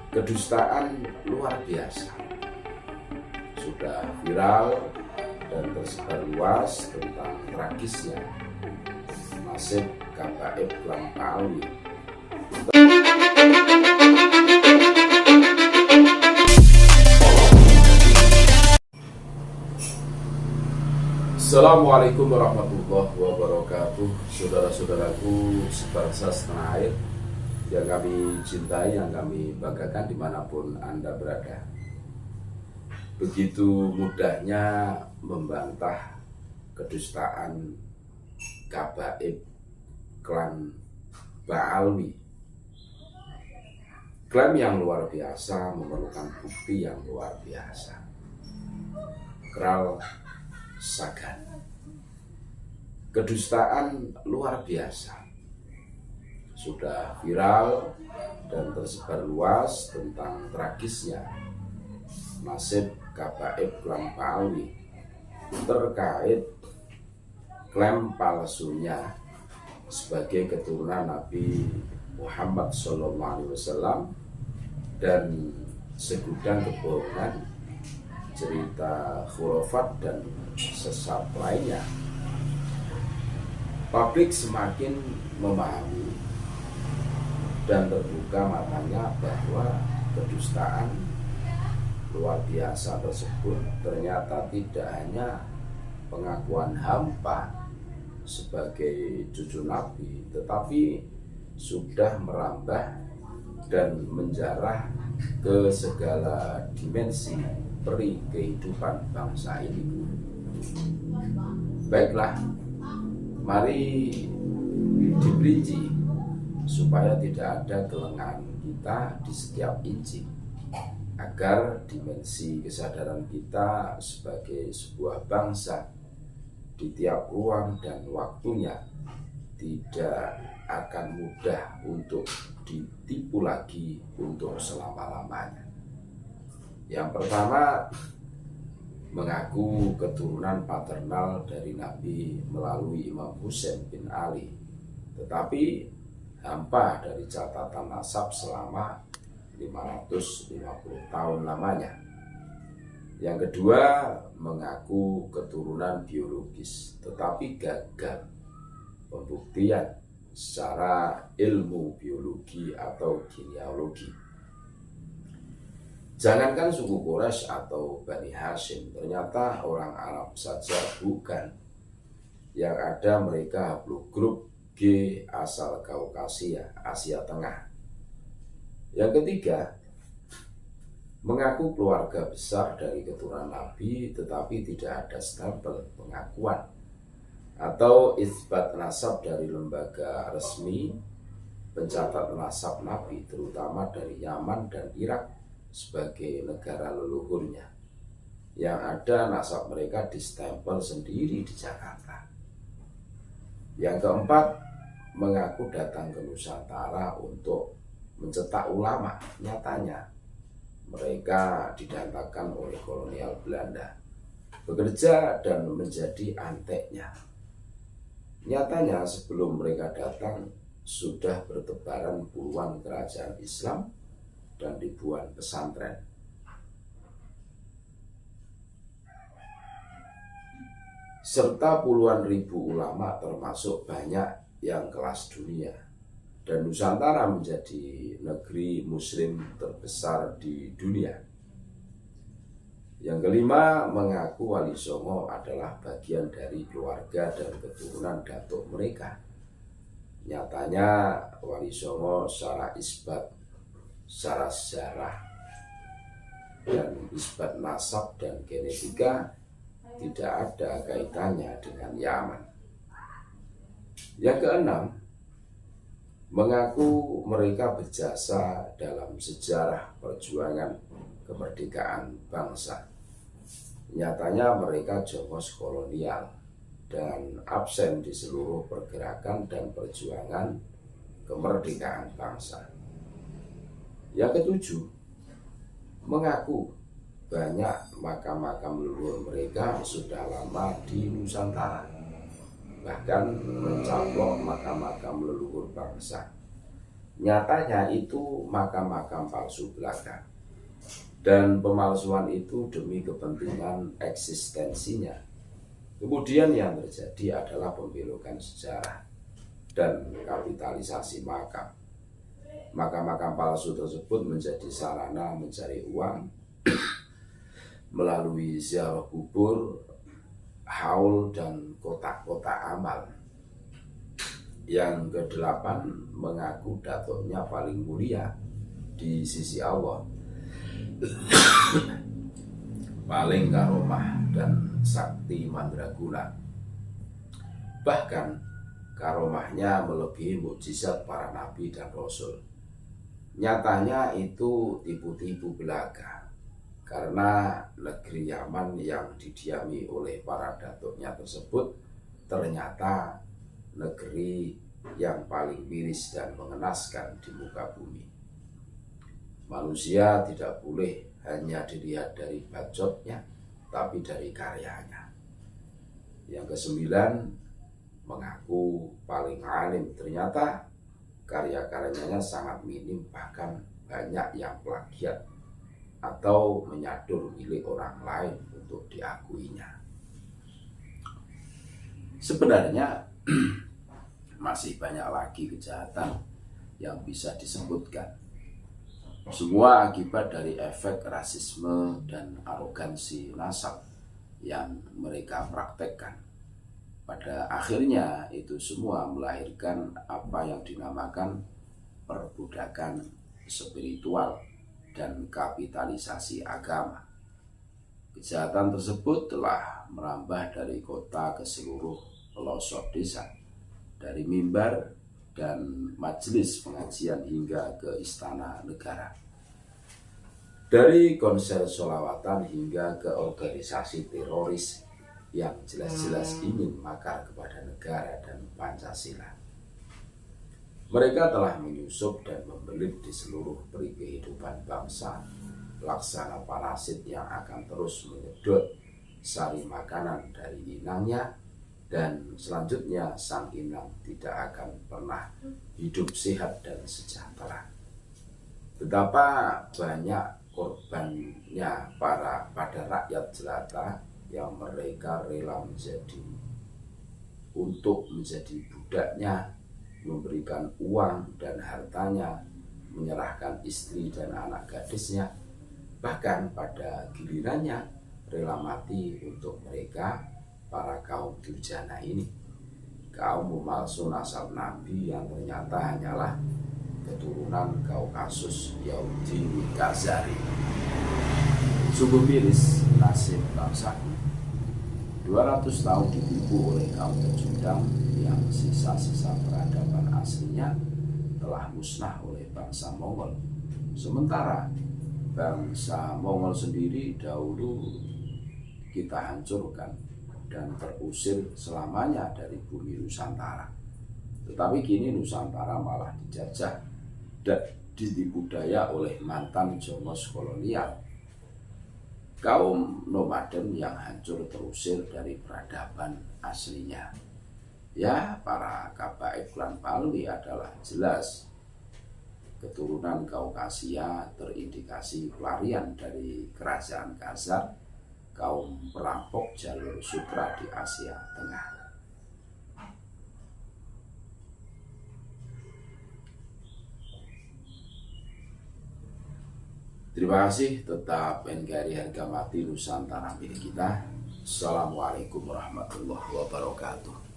Kedustaan luar biasa sudah viral dan tersebar luas tentang tragisnya nasib gaib Klan Paalwi. Assalamualaikum warahmatullahi wabarakatuh. Saudara-saudaraku sebangsa setanah air yang kami cintai, yang kami banggakan dimanapun Anda berada. Begitu mudahnya membantah kedustaan gaib Klan Paalwi. Klaim yang luar biasa memerlukan bukti yang luar biasa. Kral Sagan. Kedustaan luar biasa sudah viral dan tersebar luas tentang tragisnya nasib gaib Klan Paalwi terkait klaim palsunya sebagai keturunan Nabi Muhammad SAW dan segudang kebohongan, cerita khurafat dan sesat lainnya. Publik semakin memahami dan terbuka matanya bahwa kedustaan luar biasa tersebut ternyata tidak hanya pengakuan hampa sebagai cucu Nabi, tetapi sudah merambah dan menjarah ke segala dimensi peri kehidupan bangsa ini. Baiklah, mari diperinci supaya tidak ada kelengahan kita di setiap inci, agar dimensi kesadaran kita sebagai sebuah bangsa di tiap ruang dan waktunya tidak akan mudah untuk ditipu lagi untuk selama-lamanya. Yang pertama, mengaku keturunan paternal dari Nabi melalui Imam Husain bin Ali, tetapi hampa dari catatan nasab selama 550 tahun lamanya. Yang kedua, mengaku keturunan biologis, tetapi gagal pembuktian secara ilmu biologi atau genealogi. Jangankan suku Quraisy atau Bani Hashim, ternyata orang Arab saja bukan. Yang ada mereka haplogrup G asal Kaukasia, Asia Tengah. Yang ketiga, mengaku keluarga besar dari keturunan Nabi tetapi tidak ada stempel pengakuan atau isbat nasab dari lembaga resmi pencatat nasab Nabi, terutama dari Yaman dan Irak sebagai negara leluhurnya. Yang ada nasab mereka distempel sendiri di Jakarta. Yang keempat, mengaku datang ke Nusantara untuk mencetak ulama. Nyatanya mereka didatangkan oleh kolonial Belanda, bekerja dan menjadi anteknya. Nyatanya sebelum mereka datang sudah bertebaran puluhan kerajaan Islam dan ribuan pesantren. Serta puluhan ribu ulama, termasuk banyak yang kelas dunia. Dan Nusantara menjadi negeri muslim terbesar di dunia. Yang kelima, mengaku Wali Songo adalah bagian dari keluarga dan keturunan datuk mereka. Nyatanya Wali Songo secara isbat, secara sejarah dan isbat nasab dan genetika tidak ada kaitannya dengan Yaman. Yang keenam, mengaku mereka berjasa dalam sejarah perjuangan kemerdekaan bangsa. Nyatanya mereka jongos kolonial dan absen di seluruh pergerakan dan perjuangan kemerdekaan bangsa. Yang ketujuh, mengaku banyak makam-makam leluhur mereka sudah lama di Nusantara, bahkan mencaplok makam-makam leluhur bangsa. Nyatanya itu makam-makam palsu belaka. Dan pemalsuan itu demi kepentingan eksistensinya. Kemudian yang terjadi adalah pembelokan sejarah dan kapitalisasi makam. Makam-makam palsu tersebut menjadi sarana mencari uang melalui ziarah kubur, haul, dan kotak-kotak amal. Yang kedelapan, mengaku datuknya paling mulia di sisi Allah, paling karomah dan sakti mandraguna. Bahkan karomahnya melebihi mukjizat para nabi dan rasul. Nyatanya itu tipu-tipu belaka, karena negeri Yaman yang didiami oleh para datuknya tersebut ternyata negeri yang paling miris dan mengenaskan di muka bumi. Manusia tidak boleh hanya dilihat dari bacotnya, tapi dari karyanya. Yang kesembilan, mengaku paling alim. Ternyata karya-karyanya sangat minim, bahkan banyak yang plagiat atau menyadur milik orang lain untuk diakuinya. Sebenarnya masih banyak lagi kejahatan yang bisa disebutkan. Semua akibat dari efek rasisme dan arogansi nasab yang mereka praktekkan. Pada akhirnya itu semua melahirkan apa yang dinamakan perbudakan spiritual dan kapitalisasi agama. Kejahatan tersebut telah merambah dari kota ke seluruh pelosok desa, dari mimbar dan majelis pengajian hingga ke istana negara, dari konser sholawatan hingga ke organisasi teroris yang jelas-jelas ingin makar kepada negara dan Pancasila. Mereka telah menyusup dan membelit di seluruh peri kehidupan bangsa, laksana parasit yang akan terus menyedot sari makanan dari inangnya, dan selanjutnya sang inang tidak akan pernah hidup sehat dan sejahtera. Betapa banyak korbannya pada rakyat jelata yang mereka rela untuk menjadi budaknya, memberikan uang dan hartanya, menyerahkan istri dan anak gadisnya, bahkan pada gilirannya rela mati untuk mereka, para kaum durjana ini, kaum pemalsu nasab Nabi yang ternyata hanyalah keturunan Kaukasus Yahudi Khazari. Sungguh miris nasib bangsaku. 200 tahun ditipu oleh kaum pecundang yang sisa-sisa peradaban aslinya telah musnah oleh bangsa Mongol. Sementara bangsa Mongol sendiri dahulu kita hancurkan dan terusir selamanya dari bumi Nusantara. Tetapi kini Nusantara malah dijajah dan ditipu daya oleh mantan jongos kolonial, kaum nomaden yang hancur terusir dari peradaban aslinya. Ya, para Kabaib Klan Palwi adalah jelas keturunan Kaukasia, terindikasi pelarian dari kerajaan Khazar, kaum perampok jalur sutra di Asia Tengah. Terima kasih, tetap NKRI harga mati Nusantara milik kita. Assalamualaikum warahmatullahi wabarakatuh.